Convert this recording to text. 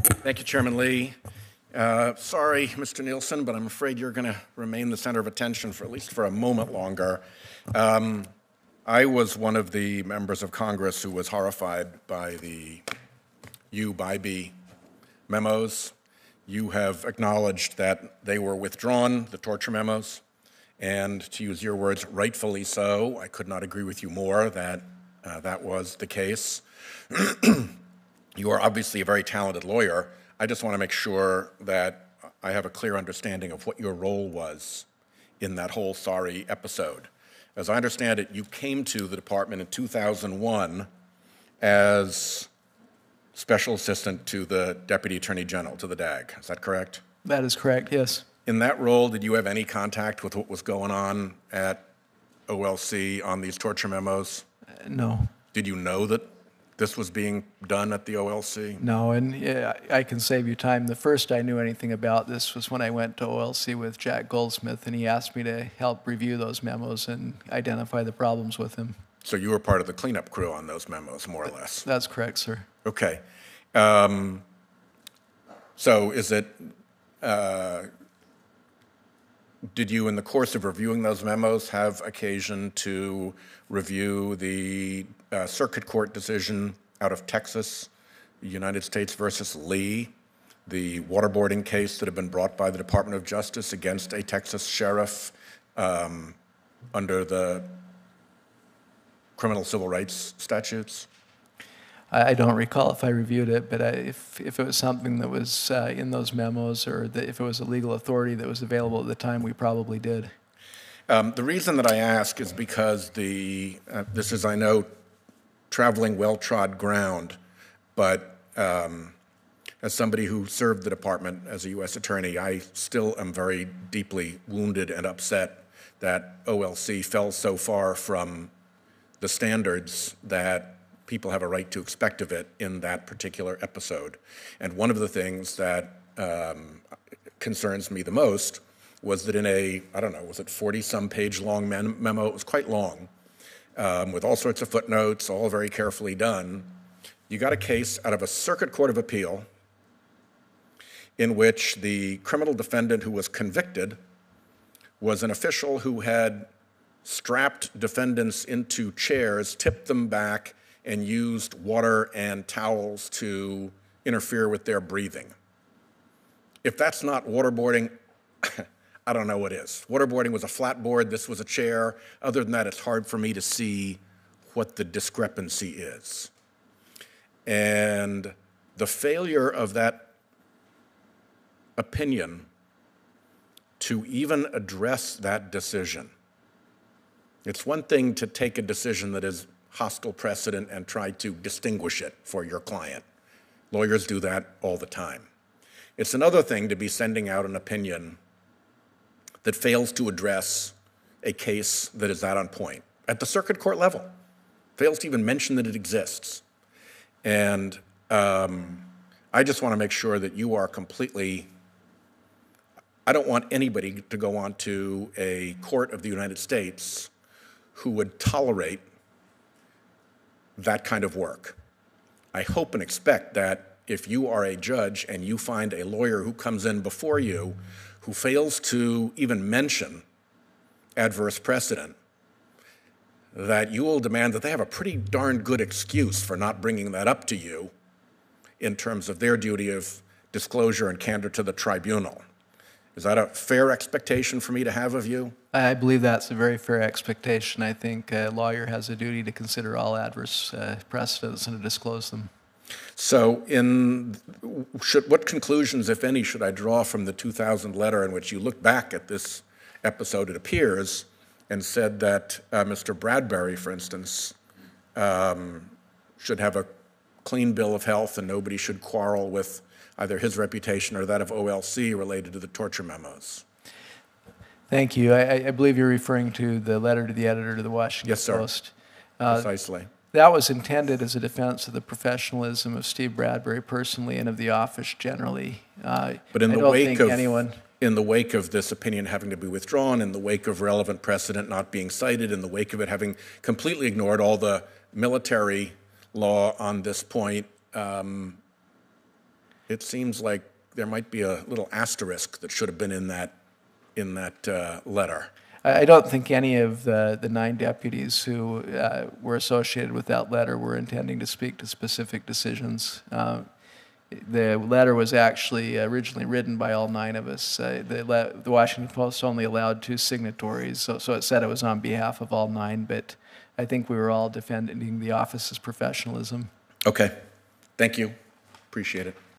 Thank you, Chairman Lee. Sorry, Mr. Nielson, but I'm afraid you're going to remain the center of attention for at least for a moment longer. I was one of the members of Congress who was horrified by the U-by-B memos. You have acknowledged that they were withdrawn, the torture memos, and to use your words, rightfully so. I could not agree with you more that that was the case. You are obviously a very talented lawyer. I just want to make sure that I have a clear understanding of what your role was in that whole sorry episode. As I understand it, you came to the department in 2001 as Special Assistant to the Deputy Attorney General, to the DAG. Is that correct? That is correct, yes. In that role, did you have any contact with what was going on at OLC on these torture memos? No. Did you know that this was being done at the OLC? No, and I can save you time. The first I knew anything about this was when I went to OLC with Jack Goldsmith, and he asked me to help review those memos and identify the problems with them. So you were part of the cleanup crew on those memos, more or less? That's correct, sir. Okay. So is it, did you, in the course of reviewing those memos, have occasion to review the circuit court decision out of Texas, United States versus Lee, the waterboarding case that had been brought by the Department of Justice against a Texas sheriff under the criminal civil rights statutes? I don't recall if I reviewed it, but if it was something that was in those memos, or if it was a legal authority that was available at the time, we probably did. The reason that I ask is because this is, I know, traveling well-trod ground, but as somebody who served the department as a U.S. attorney, I still am very deeply wounded and upset that OLC fell so far from the standards that people have a right to expect of it in that particular episode. And one of the things that concerns me the most was that in a, I don't know, was it 40-some page long memo? It was quite long, with all sorts of footnotes, all very carefully done. You got a case out of a circuit court of appeal in which the criminal defendant who was convicted was an official who had strapped defendants into chairs, tipped them back, and used water and towels to interfere with their breathing. If that's not waterboarding, I don't know what is. Waterboarding was a flat board, this was a chair. Other than that, it's hard for me to see what the discrepancy is. And the failure of that opinion to even address that decision. It's one thing to take a decision that is hostile precedent and try to distinguish it for your client. Lawyers do that all the time. It's another thing to be sending out an opinion that fails to address a case that is that on point at the circuit court level, fails to even mention that it exists. And I just want to make sure that you are completely, I don't want anybody to go on to a court of the United States who would tolerate that kind of work. I hope and expect that if you are a judge and you find a lawyer who comes in before you who fails to even mention adverse precedent, that you will demand that they have a pretty darn good excuse for not bringing that up to you in terms of their duty of disclosure and candor to the tribunal. Is that a fair expectation for me to have of you? I believe that's a very fair expectation. I think a lawyer has a duty to consider all adverse precedents and to disclose them. So what conclusions, if any, should I draw from the 2000 letter in which you look back at this episode, it appears, and said that Mr. Bradbury, for instance, should have a clean bill of health and nobody should quarrel with either his reputation or that of OLC related to the torture memos? Thank you. I believe you're referring to the letter to the editor of the Washington Post. Yes, sir. Precisely. That was intended as a defense of the professionalism of Steve Bradbury personally and of the office generally. But in the wake of this opinion having to be withdrawn, in the wake of relevant precedent not being cited, in the wake of it having completely ignored all the military law on this point, it seems like there might be a little asterisk that should have been in that letter. I don't think any of the 9 deputies who were associated with that letter were intending to speak to specific decisions. The letter was actually originally written by all 9 of us. The Washington Post only allowed 2 signatories, so it said it was on behalf of all 9, but I think we were all defending the office's professionalism. Okay. Thank you. Appreciate it.